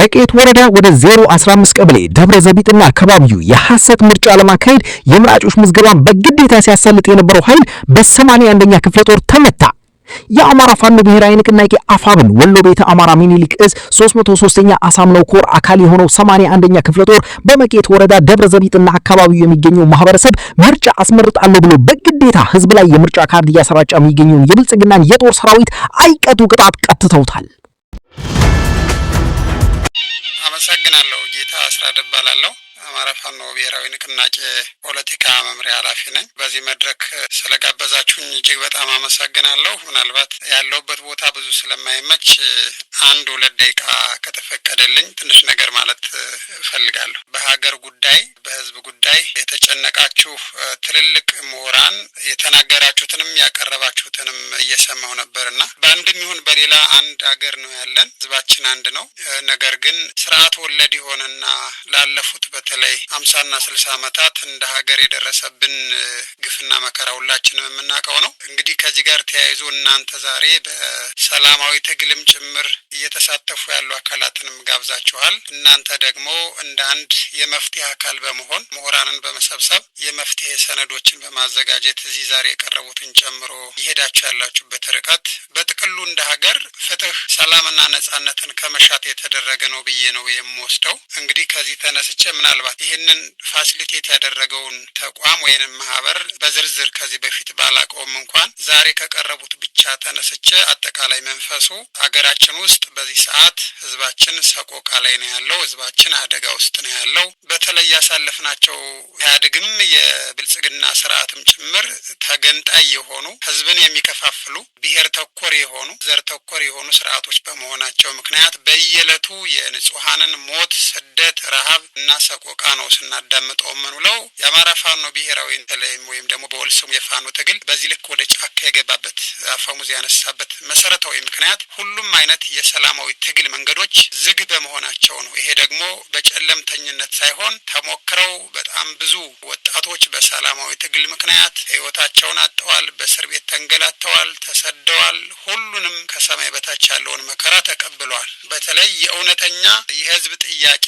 በመቄት ወረዳ ወደ 015 ቀበሌ ደብረ ዘቢጥና አካባቢው የሐሰት ምርጫ ለማካሄድ የምራጮች ምዝገባን በግዴታ ሲያሳልጥ የነበረው ኃይል በ81ኛ ክፍለ ጦር ተመታ። የአማራ ፋኖ ብሔራዊ ንቅናቄ አፋብን ወሎ ቤተ አማራ ሚኒሊክ እዝ 303ኛ አሳምነው ኮር አካል የሆነው 81ኛ ክፍለ ጦር በመቄት ወረዳ ደብረ ዘቢጥና አካባቢው የሚገኘው ማህበረሰብ ምርጫ አስመርጣለሁ ብሎ በግዴታ ህዝብ ላይ የምርጫ ካርድ እያሰራጨ የሚገኘውን የብልጽግናን የጦር ሰራዊት አይቀጡ ቅጣት ቀጥተውታል። አመሰግናለሁ። ጌታ አስራደ እባላለሁ። አማራ ፋኖ ብሔራዊ ንቅናቄ ፖለቲካ መምሪያ ኃላፊ ነኝ። በዚህ መድረክ ስለጋበዛችሁኝ እጅግ በጣም አመሰግናለሁ። ምናልባት ያለውበት ቦታ ብዙ ስለማይመች 1-2 ደቂቃ ከተፈቀደልኝ ትንሽ ነገር ማለት እፈልጋለሁ። በሀገር ጉዳይ፣ በህዝብ ጉዳይ የተጨነቃችሁ ትልልቅ ምሁራን የተናገራችሁትንም ያቀረባችሁትንም እየሰማሁ ነበርና በአንድም ይሁን በሌላ አንድ ሀገር ነው ያለን፣ ህዝባችን አንድ ነው። ነገር ግን ስርዓት ወለድ የሆነና ላለፉት በተለይ 50 እና 60 ዓመታት እንደ ሀገር የደረሰብን ግፍና መከራ ሁላችንም የምናውቀው ነው። እንግዲህ ከዚህ ጋር ተያይዞ እናንተ ዛሬ በሰላማዊ ትግልም ጭምር እየተሳተፉ ያሉ አካላትንም ጋብዛችኋል። እናንተ ደግሞ እንደ አንድ የመፍትሄ አካል በመሆን ምሁራንን በመሰብሰብ የመፍትሄ ሰነዶችን በማዘጋጀት እዚህ ዛሬ የቀረቡትን ጨምሮ ይሄዳችሁ ያላችሁበት ርቀት በጥቅሉ እንደ ሀገር ፍትህ፣ ሰላምና ነጻነትን ከመሻት የተደረገ ነው ብዬ ነው የምወስደው። እንግዲህ ከዚህ ተነስቼ ምናልባት ይህንን ፋሲሊቴት ያደረገውን ተቋም ወይንም ማህበር በዝርዝር ከዚህ በፊት ባላቀውም እንኳን ዛሬ ከቀረቡት ብቻ ተነስቼ አጠቃላይ መንፈሱ ሀገራችን ውስጥ በዚህ ሰዓት ህዝባችን ሰቆቃ ላይ ነው ያለው። ህዝባችን አደጋ ውስጥ ነው ያለው። በተለይ ያሳለፍናቸው ኢህአዴግም የብልጽግና ስርዓትም ጭምር ተገንጣይ የሆኑ ህዝብን የሚከፋፍሉ ብሔር ተኮር የሆኑ ዘር ተኮር የሆኑ ስርዓቶች በመሆናቸው ምክንያት በየዕለቱ የንጹሃንን ሞት፣ ስደት፣ ረሃብ እና ሰቆቃ ነው ስናዳምጠው የምንውለው። የአማራ ፋኖ ብሔራዊ ተለይም ወይም ደግሞ በወል ስሙ የፋኖ ትግል በዚህ ልክ ወደ ጫካ የገባበት አፈሙዝ ያነሳበት መሰረታዊ ምክንያት ሁሉም አይነት የሰላማዊ ትግል መንገዶች ዝግ በመሆናቸው ነው። ይሄ ደግሞ በጨለምተኝነት ሳይሆን ተሞክረው በጣም ብዙ ወጣቶች በሰላማዊ ትግል ምክንያት ህይወታቸውን አጥተዋል፣ በእስር ቤት ተንገላተዋል፣ ተሰደዋል። ሁሉንም ከሰማይ በታች ያለውን መከራ ተቀብለዋል። በተለይ የእውነተኛ የህዝብ ጥያቄ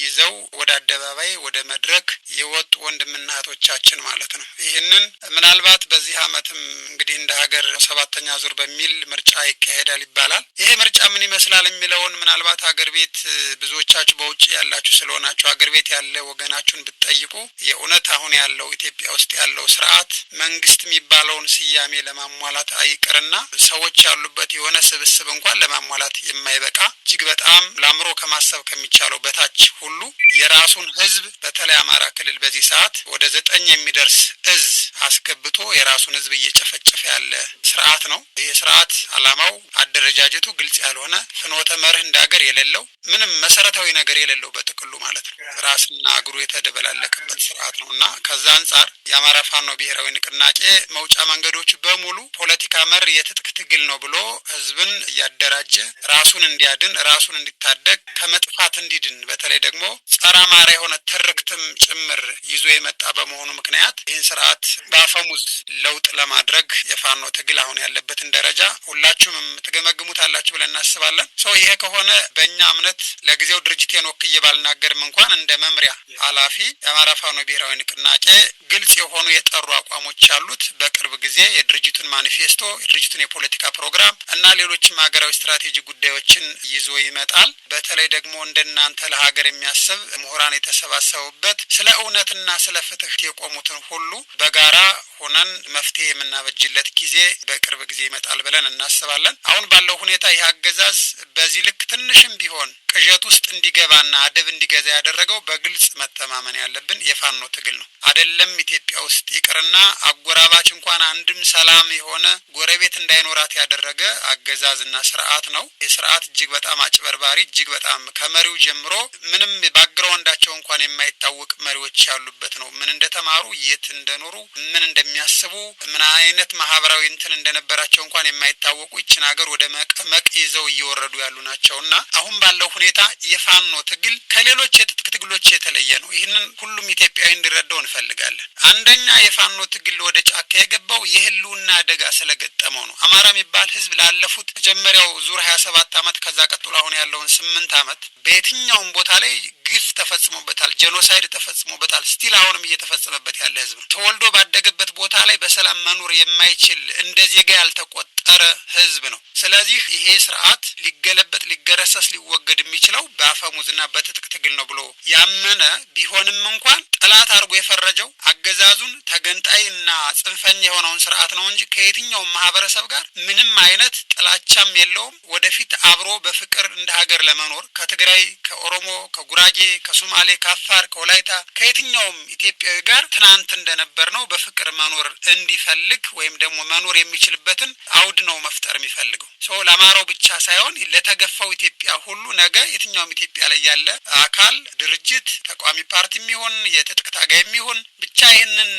ይዘው ወደ አደባባይ ወደ መድረክ የወጡ ወንድምና እህቶቻችን ማለት ነው። ይህንን ምናልባት በዚህ አመትም እንግዲህ እንደ ሀገር 7ኛ ዙር በሚል ምርጫ ይካሄዳል ይባላል። ይሄ ምርጫ ምን ይመስላል የሚለውን ምናልባት ሀገር ቤት ብዙዎቻችሁ በውጭ ያላችሁ ስለሆናችሁ ሀገር ቤት ያለ ወገናችሁን ብትጠይቁ የእውነት አሁን ያለው ኢትዮጵያ ውስጥ ያለው ስርዓት መንግስት የሚባለውን ስያሜ ለማሟላት አይቀርና ሰዎች ያሉበት የሆነ ስብስብ እንኳን ለማሟላት የማይበቃ እጅግ በጣም ለአእምሮ ከማሰብ ከሚቻለው በታች ሁሉ የራሱን ህዝብ በተለይ አማራ ክልል በዚህ ሰዓት ወደ 9 የሚደርስ እዝ አስገብቶ የራሱን ህዝብ እየጨፈጨፈ ያለ ስርዓት ነው። ይህ ስርዓት አላማው አደረጃጀቱ ግልጽ ያልሆነ ፍኖተ መርህ እንዳገር የሌለው ምንም መሰረታዊ ነገር የሌለው በጥቅሉ ማለት ነው ራስና እግሩ የተደበላለቀበት ስርዓት ነውና ከዛ አንፃር የአማራ ፋኖ ብሔራዊ ንቅናቄ መውጫ መንገዶች በሙሉ ፖለቲካ መር የትጥቅ ትግል ነው ብሎ ህዝብን እያደራጀ ራሱን እንዲያድን ራሱን እንዲታደግ ከመጥፋት እንዲድን በተለይ ደግሞ ጸረ አማራ የሆነ ትርክትም ጭምር ይዞ የመጣ በመሆኑ ምክንያት ይህን ስርዓት በአፈሙዝ ለውጥ ለማድረግ የፋኖ ትግል አሁን ያለበትን ደረጃ ሁላችሁም የምትገመግሙት አላችሁ ብለን እናስባለን። ይሄ ከሆነ በእኛ እምነት ለጊዜው ድርጅቴን ወክዬ ባልናገርም እንኳን እንደ መምሪያ ኃላፊ የአማራ ፋኖ ብሔራዊ ንቅናቄ ግልጽ የሆኑ የጠሩ አቋሞች አሉት። በቅርብ ጊዜ የድርጅቱን ማኒፌስቶ፣ የድርጅቱን የፖለቲካ ፕሮግራም እና ሌሎችም ሀገራዊ ስትራቴጂ ጉዳዮችን ይዞ ይመጣል። በተለይ ደግሞ እንደናንተ ለሀገር የሚያስብ ምሁራን የተሰባሰቡበት ስለ እውነትና ስለ ፍትህ የቆሙትን ሁሉ በጋራ ሆነን መፍትሄ የምናበጅለት ጊዜ በቅርብ ጊዜ ይመጣል ብለን እናስባለን። አሁን ባለው ሁኔታ ይህ አገዛዝ በዚህ ልክ ትንሽም ቢሆን ቅዠት ውስጥ እንዲገባና አደብ እንዲገዛ ያደረገው በግልጽ መተማመን ያለብን የፋኖ ትግል ነው። አይደለም ኢትዮጵያ ውስጥ ይቅርና አጎራባች እንኳን አንድም ሰላም የሆነ ጎረቤት እንዳይኖራት ያደረገ አገዛዝና ስርዓት ነው። የስርዓት እጅግ በጣም አጭበርባሪ፣ እጅግ በጣም ከመሪው ጀምሮ ምንም ባክግራውንዳቸው እንኳን የማይታወቅ መሪዎች ያሉበት ነው። ምን እንደተማሩ፣ የት እንደኖሩ፣ ምን እንደሚያስቡ፣ ምን አይነት ማህበራዊ እንትን እንደነበራቸው እንኳን የማይታወቁ ይችን ሀገር ወደ መቀመቅ ይዘው እየወረዱ ያሉ ናቸውና አሁን ባለው ሁኔታ የፋኖ ትግል ከሌሎች የትጥቅ ትግሎች የተለየ ነው። ይህንን ሁሉም ኢትዮጵያዊ እንዲረዳው እንፈልጋለን። አንደኛ የፋኖ ትግል ወደ ጫካ የገባው የህልውና አደጋ ስለገጠመው ነው። አማራ የሚባል ህዝብ ላለፉት መጀመሪያው ዙር 27 ዓመት ከዛ ቀጥሎ አሁን ያለውን 8 ዓመት በየትኛውም ቦታ ላይ ግፍ ተፈጽሞበታል፣ ጄኖሳይድ ተፈጽሞበታል። ስቲል አሁንም እየተፈጸመበት ያለ ህዝብ ነው። ተወልዶ ባደገበት ቦታ ላይ በሰላም መኖር የማይችል እንደ ዜጋ ያልተቆጠረ ህዝብ ነው። ስለዚህ ይሄ ስርዓት ሊገለበጥ ሊገረሰስ ሊወገድ የሚችለው በአፈሙዝና በትጥቅ ትግል ነው ብሎ ያመነ ቢሆንም እንኳን ጠላት አድርጎ የፈረጀው አገዛዙን ተገንጣይና ጽንፈኛ የሆነውን ስርዓት ነው እንጂ ከየትኛው ማህበረሰብ ጋር ምንም አይነት ጥላቻም የለውም። ወደፊት አብሮ በፍቅር እንደ ሀገር ለመኖር ከትግራይ፣ ከኦሮሞ፣ ከጉራጌ፣ ከሶማሌ፣ ከአፋር፣ ከወላይታ ከየትኛውም ኢትዮጵያዊ ጋር ትናንት እንደነበር ነው በፍቅር መኖር እንዲፈልግ ወይም ደግሞ መኖር የሚችልበትን አውድ ነው መፍጠር የሚፈልገው። ሰው ለአማራው ብቻ ሳይሆን ለተገፋው ኢትዮጵያ ሁሉ ነገ የትኛውም ኢትዮጵያ ላይ ያለ አካል ድርጅት ተቋሚ ፓርቲ የሚሆን የትጥቅ ታጋይ የሚሆን ብቻ ይህንን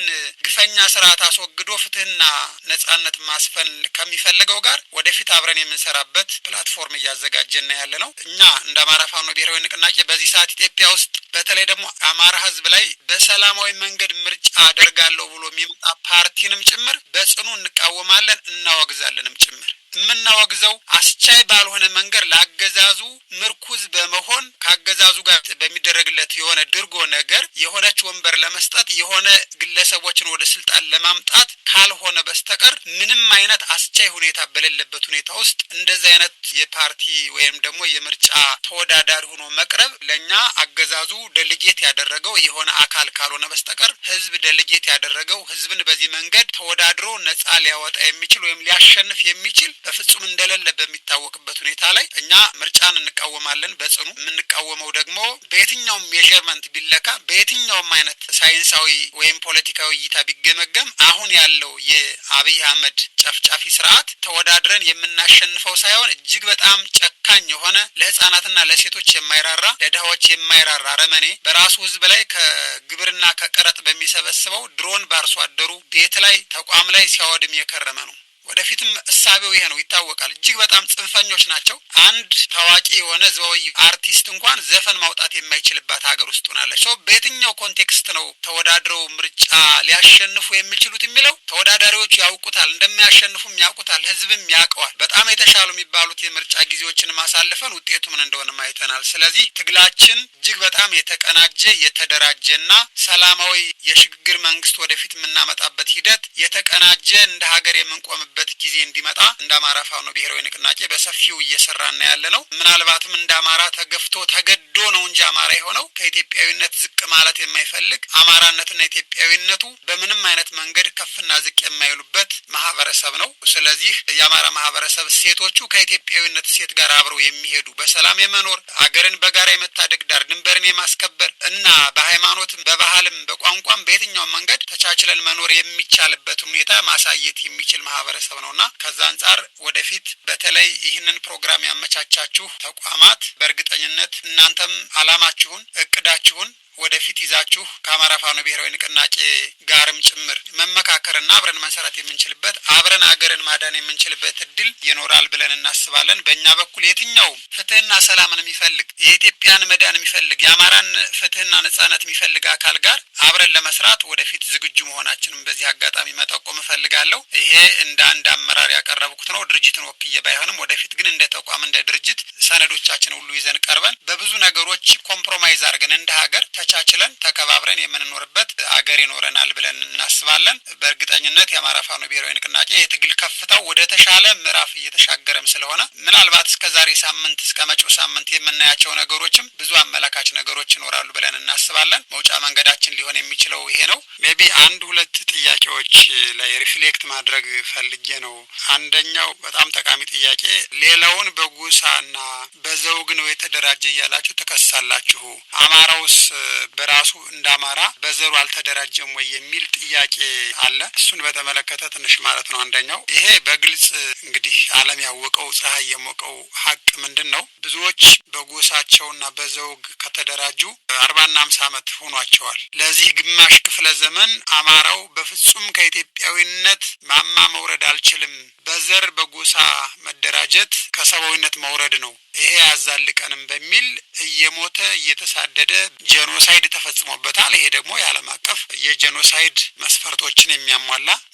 ግፈኛ ስርዓት አስወግዶ ፍትህና ነጻነት ማስፈን ከሚፈልገው ጋር ወደፊት አብረን የምንሰራበት ፕላትፎርም እያዘጋጀን ያለ ነው። እኛ እንደ አማራ ፋኖ ብሔራዊ ንቅናቄ በዚህ ሰዓት ኢትዮጵያ ውስጥ በተለይ ደግሞ አማራ ህዝብ ላይ በሰላማዊ መንገድ ምርጫ አደርጋለሁ ብሎ የሚመጣ ፓርቲንም ጭምር በጽኑ እንቃወማለን፣ እናወግዛለንም ጭምር። የምናወግዘው አስቻይ ባልሆነ መንገድ ላገዛዙ ምርኩዝ በመሆን ካገዛዙ ጋር በሚደረግለት የሆነ ድርጎ ነገር የሆነች ወንበር ለመስጠት የሆነ ግለሰቦችን ወደ ስልጣን ለማምጣት ካልሆነ በስተቀር ምንም አይነት አስቻይ ሁኔታ በሌለበት ሁኔታ ውስጥ እንደዚህ አይነት የፓርቲ ወይም ደግሞ የምርጫ ተወዳዳሪ ሆኖ መቅረብ ለኛ አገዛዙ ደሊጌት ያደረገው የሆነ አካል ካልሆነ በስተቀር ህዝብ ደሊጌት ያደረገው ህዝብን በዚህ መንገድ ተወዳድሮ ነፃ ሊያወጣ የሚችል ወይም ሊያሸንፍ የሚችል በፍጹም እንደሌለ በሚታወቅበት ሁኔታ ላይ እኛ ምርጫን እንቃወማለን በጽኑ። የምንቃወመው ደግሞ በየትኛውም ሜዠርመንት ቢለካ በየትኛውም አይነት ሳይንሳዊ ወይም ፖለቲካዊ እይታ ቢገመገም አሁን ያለው የአብይ አህመድ ጨፍጫፊ ስርዓት ተወዳድረን የምናሸንፈው ሳይሆን እጅግ በጣም ጨካኝ የሆነ ለህፃናትና ለሴቶች የማይራራ ለድሃዎች የማይራራ አረመኔ በራሱ ህዝብ ላይ ከግብርና ከቀረጥ በሚሰበስበው ድሮን ባርሶ አደሩ ቤት ላይ ተቋም ላይ ሲያወድም የከረመ ነው። ወደፊትም እሳቤው ይሄ ነው ይታወቃል። እጅግ በጣም ጽንፈኞች ናቸው። አንድ ታዋቂ የሆነ ዘወይ አርቲስት እንኳን ዘፈን ማውጣት የማይችልባት ሀገር ውስጥ ሆናለች። ሰው በየትኛው ኮንቴክስት ነው ተወዳድረው ምርጫ ሊያሸንፉ የሚችሉት የሚለው ተወዳዳሪዎቹ ያውቁታል፣ እንደሚያሸንፉም ያውቁታል፣ ህዝብም ያውቀዋል። በጣም የተሻሉ የሚባሉት የምርጫ ጊዜዎችን ማሳለፈን ውጤቱ ምን እንደሆነ ማይተናል። ስለዚህ ትግላችን እጅግ በጣም የተቀናጀ የተደራጀና ሰላማዊ የሽግግር መንግስት ወደፊት የምናመጣበት ሂደት የተቀናጀ እንደ ሀገር የምንቆምበት ጊዜ እንዲመጣ እንደ አማራ ፋኖ ብሔራዊ ንቅናቄ በሰፊው እየሰራና ያለ ነው። ምናልባትም እንደ አማራ ተገፍቶ ተገዶ ነው እንጂ አማራ የሆነው ከኢትዮጵያዊነት ዝቅ ማለት የማይፈልግ አማራነትና ኢትዮጵያዊነቱ በምንም አይነት መንገድ ከፍና ዝቅ የማይሉበት ማህበረሰብ ነው። ስለዚህ የአማራ ማህበረሰብ ሴቶቹ ከኢትዮጵያዊነት ሴት ጋር አብረው የሚሄዱ በሰላም የመኖር አገርን በጋራ የመታደግ ዳር ድንበርን የማስከበር እና በሃይማኖትም በባህልም በቋንቋም በየትኛው መንገድ ተቻችለን መኖር የሚቻልበት ሁኔታ ማሳየት የሚችል ማህበረሰብ ነውና ከዛ አንፃር ወደፊት በተለይ ይህንን ፕሮግራም ያመቻቻችሁ ተቋማት በእርግጠኝነት እናንተም አላማችሁን እቅዳችሁን ወደፊት ይዛችሁ ከአማራ ፋኖ ብሔራዊ ንቅናቄ ጋርም ጭምር መመካከርና አብረን መንሰራት የምንችልበት አብረን አገርን ማዳን የምንችልበት እድል ይኖራል ብለን እናስባለን። በእኛ በኩል የትኛው ፍትህና ሰላምን የሚፈልግ የኢትዮጵያን መዳን የሚፈልግ የአማራን ፍትህና ነጻነት የሚፈልግ አካል ጋር አብረን ለመስራት ወደፊት ዝግጁ መሆናችንን በዚህ አጋጣሚ መጠቆም እፈልጋለሁ። ይሄ እንደ አንድ አመራር ያቀረብኩት ነው። ድርጅትን ወክዬ ባይሆንም ወደፊት ግን እንደ ተቋም እንደ ድርጅት ሰነዶቻችን ሁሉ ይዘን ቀርበን በብዙ ነገሮች ኮምፕሮማይዝ አድርገን እንደ ሀገር ተቻችለን ተከባብረን የምንኖርበት አገር ይኖረናል ብለን እናስባለን። በእርግጠኝነት የአማራ ፋኖ ብሔራዊ ንቅናቄ የትግል ከፍታው ወደ ተሻለ ምዕራፍ እየተሻገረም ስለሆነ ምናልባት እስከዛሬ ሳምንት እስከ መጪው ሳምንት የምናያቸው ነገሮችም ብዙ አመላካች ነገሮች ይኖራሉ ብለን እናስባለን። መውጫ መንገዳችን ሊሆን የሚችለው ይሄ ነው። ሜቢ አንድ ሁለት ጥያቄዎች ላይ ሪፍሌክት ማድረግ ፈልጌ ነው። አንደኛው በጣም ጠቃሚ ጥያቄ ሌላውን በጎሳና በዘውግ ነው የተደራጀ እያላችሁ ተከሳላችሁ፣ አማራውስ በራሱ እንዳማራ በዘሩ አልተደራጀም ወይ የሚል ጥያቄ አለ። እሱን በተመለከተ ትንሽ ማለት ነው። አንደኛው ይሄ በግልጽ እንግዲህ ዓለም ያወቀው ፀሐይ የሞቀው ሀቅ ምንድነው? ብዙዎች በጎሳቸውና በዘውግ ከተደራጁ 40 እና 50 ዓመት ሆኗቸዋል። ለዚህ ግማሽ ክፍለ ዘመን አማራው በፍጹም ከኢትዮጵያዊነት ማማ መውረድ አልችልም፣ በዘር በጎሳ መደራጀት ከሰባዊነት መውረድ ነው፣ ይሄ ያዛልቀንም በሚል እየሞተ እየተሳደደ ጄኖሳይድ ተፈጽሞበታል። ይሄ ደግሞ የዓለም አቀፍ የጄኖሳይድ መስፈርቶችን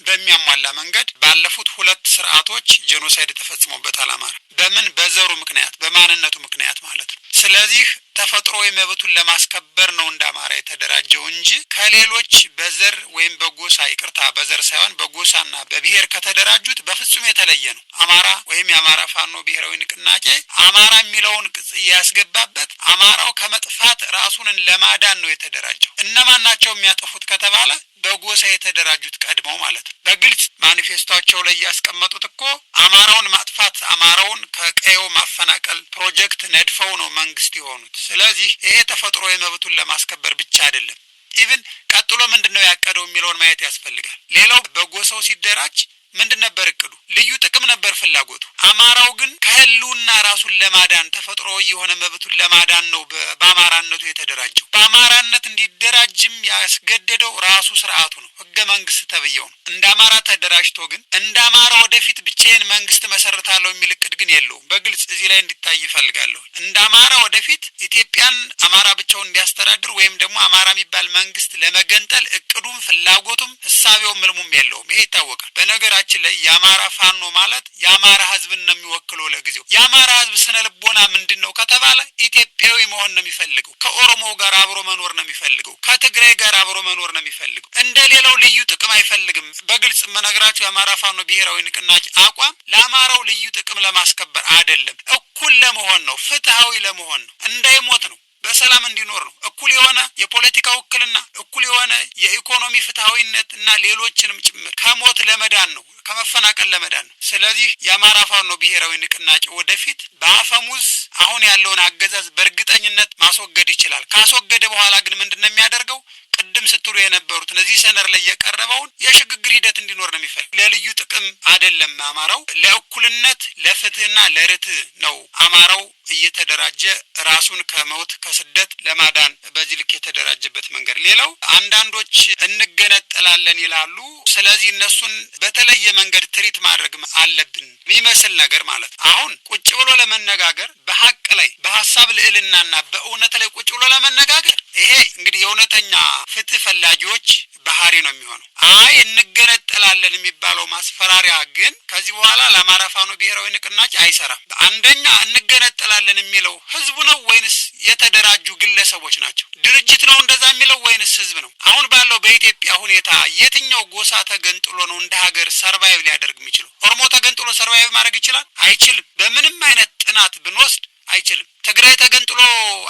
በሚያሟላ መንገድ ባለፉት 2 ስርዓቶች ጄኖሳይድ ተፈጽሞበታል አማራ። በምን? በዘሩ ምክንያት በማንነቱ ምክንያት ማለት ነው። ስለዚህ ተፈጥሮዊ መብቱን ለማስከበር ነው እንደ አማራ የተደራጀው እንጂ ከሌሎች በዘር ወይም በጎሳ ይቅርታ በዘር ሳይሆን በጎሳና በብሔር ከተደራጁት በፍጹም የተለየ ነው። አማራ ወይም የአማራ ፋኖ ብሔራዊ ንቅናቄ አማራ የሚለውን ቅጽ ያስገባበት አማራው ከመጥፋት ራሱን ለማዳን ነው የተደራጀው። እነማን ናቸው የሚያጠፉት ከተባለ በጎሳ የተደራጁት ቀድመው ማለት ነው። በግልጽ ማኒፌስቶአቸው ላይ ያስቀመጡት እኮ አማራውን ማጥፋት አማራውን ከቀየው ማፈናቀል ፕሮጀክት ነድፈው ነው መንግስት የሆኑት። ስለዚህ ይሄ ተፈጥሮዊ መብቱን ለማስከበር ብቻ አይደለም። ኢቭን ቀጥሎ ምንድነው ያቀደው የሚለውን ማየት ያስፈልጋል። ሌላው በጎሳው ሲደራጅ ምንድን ነበር እቅዱ? ልዩ ጥቅም ነበር ፍላጎቱ። አማራው ግን ከህልውና ራሱን ለማዳን ተፈጥሮዊ የሆነ መብቱን ለማዳን ነው በአማራነቱ የተደራጀው። በአማራነት እንዲደራጅም ያስገደደው ራሱ ስርዓቱ ነው፣ ህገ መንግስት ተብየው ነው። እንደ አማራ ተደራጅቶ ግን እንደ አማራ ወደፊት ብቻዬን መንግስት መሰረታለሁ የሚል እቅድ ግን የለውም። በግልጽ እዚህ ላይ እንዲታይ ይፈልጋለሁ። እንደ አማራ ወደፊት ኢትዮጵያን አማራ ብቻውን እንዲያስተዳድር ወይም ደግሞ አማራ የሚባል መንግስት ለመገንጠል እቅዱም ፍላጎቱም ህሳቤውም ምልሙም የለውም። ይሄ ይታወቃል። በነገራችን ላይ የአማራ ፋኖ ማለት የአማራ ህዝብን ነው የሚወክለው። ለጊዜው የአማራ ህዝብ ስነ ልቦና ምንድነው ከተባለ ኢትዮጵያዊ መሆን ነው የሚፈልገው። ከኦሮሞ ጋር አብሮ መኖር ነው የሚፈልገው። ከትግራይ ጋር አብሮ መኖር ነው የሚፈልገው። እንደሌላው ልዩ ጥቅም አይፈልግም። በግልጽ መነግራችሁ የአማራ ፋኖ ብሔራዊ ንቅናቄ አቋም ለአማራው ልዩ ጥቅም ለማስከበር አይደለም፣ እኩል ለመሆን ነው፣ ፍትሃዊ ለመሆን ነው፣ እንዳይሞት ነው፣ በሰላም እንዲኖር ነው። እኩል የሆነ የፖለቲካ ውክልና፣ እኩል የሆነ የኢኮኖሚ ፍትሃዊነት እና ሌሎችንም ጭምር ከሞት ለመዳን ነው፣ ከመፈናቀል ለመዳን ነው። ስለዚህ የአማራ ፋኖ ብሔራዊ ንቅናቄ ወደፊት በአፈሙዝ አሁን ያለውን አገዛዝ በእርግጠኝነት ማስወገድ ይችላል። ካስወገደ በኋላ ግን ምንድነው የሚያደርገው? ቅድም ስትሉ የነበሩት እነዚህ ሰነር ላይ የቀረበውን የሽግግር ሂደት እንዲኖር ነው የሚፈልግ። ለልዩ ጥቅም አይደለም። አማራው ለእኩልነት ለፍትህና ለርትዕ ነው አማራው እየተደራጀ ራሱን ከሞት ከስደት ለማዳን በዚህ ልክ የተደራጀበት መንገድ። ሌላው አንዳንዶች እንገነጠላለን ይላሉ። ስለዚህ እነሱን በተለየ መንገድ ትሪት ማድረግ አለብን የሚመስል ነገር ማለት አሁን ቁጭ ብሎ ለመነጋገር በሐቅ ላይ በሐሳብ ልዕልናና በእውነት ላይ ቁጭ ብሎ ለመነጋገር ይሄ እንግዲህ የእውነተኛ ፍትህ ፈላጊዎች ባህሪ ነው የሚሆነው። አይ እንገነጠላለን የሚባለው ማስፈራሪያ ግን ከዚህ በኋላ ለአማራ ፋኖ ብሔራዊ ንቅናቄ አይሰራም። አንደኛ እንገነጠላለን የሚለው ህዝቡ ነው ወይንስ የተደራጁ ግለሰቦች ናቸው? ድርጅት ነው እንደዛ የሚለው ወይንስ ህዝብ ነው? አሁን ባለው በኢትዮጵያ ሁኔታ የትኛው ጎሳ ተገንጥሎ ነው እንደ ሀገር ሰርቫይቭ ሊያደርግ የሚችለው? ኦሮሞ ተገንጥሎ ሰርቫይቭ ማድረግ ይችላል? አይችልም። በምንም አይነት ጥናት ብንወስድ አይችልም። ትግራይ ተገንጥሎ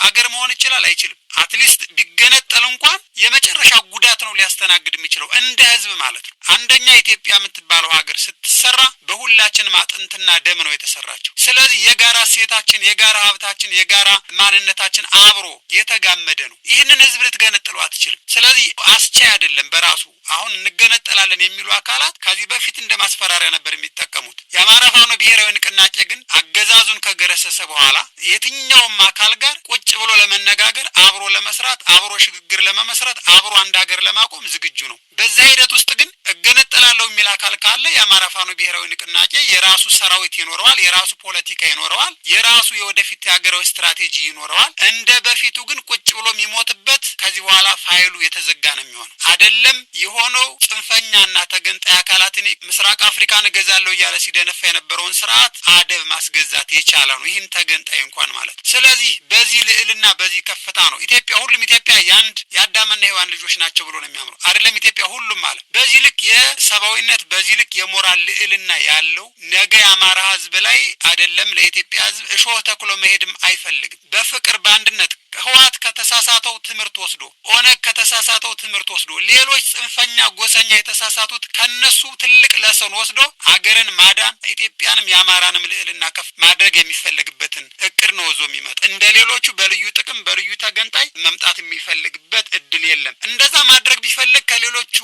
አገር መሆን ይችላል? አይችልም። አትሊስት ቢገነጠል እንኳን የመጨረሻ ጉዳት ነው ሊያስተናግድ የሚችለው እንደ ህዝብ ማለት ነው። አንደኛ ኢትዮጵያ የምትባለው ሀገር ስትሰራ በሁላችንም አጥንትና ደም ነው የተሰራችው። ስለዚህ የጋራ ሴታችን፣ የጋራ ሀብታችን፣ የጋራ ማንነታችን አብሮ የተጋመደ ነው። ይህንን ህዝብ ልትገነጥለው አትችልም። ስለዚህ አስቻይ አይደለም በራሱ። አሁን እንገነጠላለን የሚሉ አካላት ከዚህ በፊት እንደ ማስፈራሪያ ነበር የሚጠቀሙት። የአማራ ፋኖ ብሔራዊ ንቅናቄ ግን አገዛዙን ከገረሰሰ በኋላ የትኛውም አካል ጋር ቁጭ ብሎ ለመነጋገር አብሮ ለመስራት አብሮ ሽግግር ለመመስረት አብሮ አንድ ሀገር ለማቆም ዝግጁ ነው። በዛ ሂደት ውስጥ ግን እገነጠላለሁ የሚል አካል ካለ የአማራ ፋኖ ብሔራዊ ንቅናቄ የራሱ ሰራዊት ይኖረዋል፣ የራሱ ፖለቲካ ይኖረዋል፣ የራሱ የወደፊት ሀገራዊ ስትራቴጂ ይኖረዋል። እንደ በፊቱ ግን ቁጭ ብሎ የሚሞትበት ከዚህ በኋላ ፋይሉ የተዘጋ ነው የሚሆነው። አይደለም የሆነው ጽንፈኛና ተገንጣይ አካላትን ምስራቅ አፍሪካን እገዛለሁ እያለ ሲደነፋ የነበረውን ስርዓት አደብ ማስገዛት የቻለ ነው፣ ይህን ተገንጣይ እንኳን ማለት። ስለዚህ በዚህ ልዕልና በዚህ ከፍታ ነው ኢትዮጵያ ሁሉም ኢትዮጵያ ያንድ የአዳምና ሔዋን ልጆች ናቸው ብሎ ነው የሚያምነው። አይደለም ኢትዮጵያ ሁሉም ማለት በዚህ ልክ የሰባዊነት በዚህ ልክ የሞራል ልዕልና ያለው ነገ የአማራ ህዝብ ላይ አይደለም ለኢትዮጵያ ህዝብ እሾህ ተክሎ መሄድም አይፈልግም። በፍቅር በአንድነት ህወሓት ከተሳሳተው ትምህርት ወስዶ ኦነግ ከተሳሳተው ትምህርት ወስዶ ሌሎች ጽንፈኛ ጎሰኛ የተሳሳቱት ከነሱ ትልቅ ለሰን ወስዶ አገርን ማዳን ኢትዮጵያንም የአማራንም ልዕልና ከፍ ማድረግ የሚፈልግበትን እቅድ ነው ዞ የሚመጣ። እንደሌሎቹ በልዩ ጥቅም በልዩ ተገንጣይ መምጣት የሚፈልግበት እድል የለም። እንደዛ ማድረግ ቢፈልግ ከሌሎቹ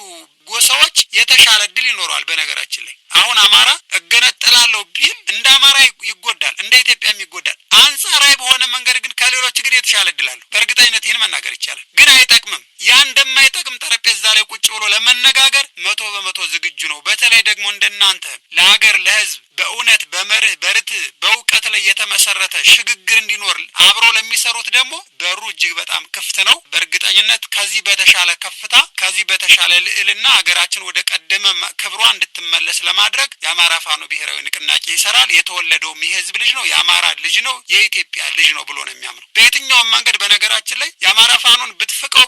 ጎሳዎች የተሻለ እድል ይኖረዋል። በነገራችን ላይ አሁን አማራ እገነጠላለሁ ቢል እንደ አማራ ይጎዳል፣ እንደ ኢትዮጵያም ይጎዳል። አንጻራዊ በሆነ መንገድ ግን ከሌሎች ግን የተሻለ እድል አለው። በእርግጥ በእርግጠኝነት ይሄን መናገር ይቻላል። ግን አይጠቅምም። ያ እንደማይጠቅም ጠረጴዛ ላይ ቁጭ ብሎ ለመነጋገር 100% ዝግጁ ነው። በተለይ ደግሞ እንደናንተ ለሀገር ለህዝብ በእውነት በመርህ በርት በእውቀት ላይ የተመሰረተ ሽግግር እንዲኖር አብሮ ለሚሰሩት ደግሞ በሩ እጅግ በጣም ክፍት ነው። በእርግጠኝነት ከዚህ በተሻለ ከፍታ ከዚህ በተሻለ ልዕልና ሀገራችን ወደ ቀደመ ክብሯ እንድትመለስ ለማድረግ የአማራ ፋኖ ብሔራዊ ንቅናቄ ይሰራል። የተወለደውም የህዝብ ልጅ ነው፣ የአማራ ልጅ ነው፣ የኢትዮጵያ ልጅ ነው ብሎ ነው የሚያምነው። በየትኛውም መንገድ በነገራችን ላይ የአማራ ፋኖን ብትፍቀው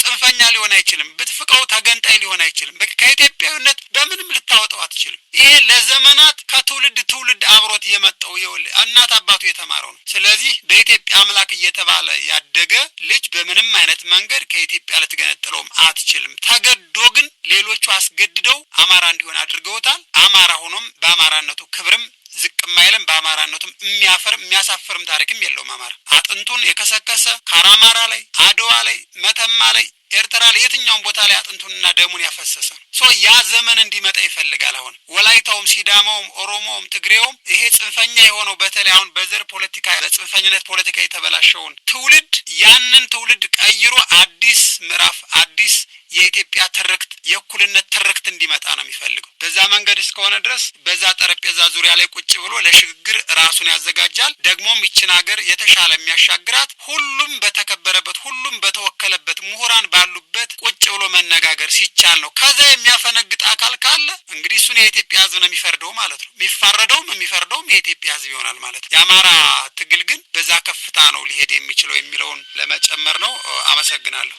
ጽንፈኛ ሊሆን አይችልም። ብትፍቀው ተገንጣይ ሊሆን አይችልም። ከኢትዮጵያዊነት በምንም ልታወጣው አትችልም። ይሄ ለዘመናት ከትውልድ አብሮት የመጣው እናት አባቱ የተማረው ነው። ስለዚህ በኢትዮጵያ አምላክ እየተባለ ያደገ ልጅ በምንም አይነት መንገድ ከኢትዮጵያ ልትገነጥለውም አትችልም። ተገዶ ግን ሌሎቹ አስገድደው አማራ እንዲሆን አድርገውታል። አማራ ሆኖም በአማራነቱ ክብርም ዝቅም አይልም። በአማራነቱም የሚያሳፍርም ታሪክም የለውም። አማራ አጥንቱን የከሰከሰ ካራማራ ላይ አድዋ ላይ መተማ ላይ ኤርትራ ላይ የትኛውም ቦታ ላይ አጥንቱንና ደሙን ያፈሰሰ ያ ዘመን እንዲመጣ ይፈልጋል። አሁን ወላይታውም ሲዳማውም ኦሮሞውም ትግሬውም ይሄ ጽንፈኛ የሆነው በተለይ አሁን በዘር ፖለቲካ በጽንፈኝነት ፖለቲካ የተበላሸውን ትውልድ ያንን ትውልድ ቀይሮ አዲስ ምዕራፍ አዲስ የኢትዮጵያ ትርክት የእኩልነት ትርክት እንዲመጣ ነው የሚፈልገው። በዛ መንገድ እስከሆነ ድረስ በዛ ጠረጴዛ ዙሪያ ላይ ቁጭ ብሎ ለሽግግር ራሱን ያዘጋጃል። ደግሞም ይችን ሀገር የተሻለ የሚያሻግራት ሁሉም በተከበረበት ሁሉም በተወከለበት ምሁራን ባሉበት ቁጭ ብሎ መነጋገር ሲቻል ነው። ከዛ የሚያፈነግጥ አካል ካለ እንግዲህ እሱን የኢትዮጵያ ሕዝብ ነው የሚፈርደው ማለት ነው። የሚፈርደውም የኢትዮጵያ ሕዝብ ይሆናል ማለት ነው። የአማራ ትግል ግን በዛ ከፍታ ነው ሊሄድ የሚችለው የሚለውን ለመጨመር ነው። አመሰግናለሁ።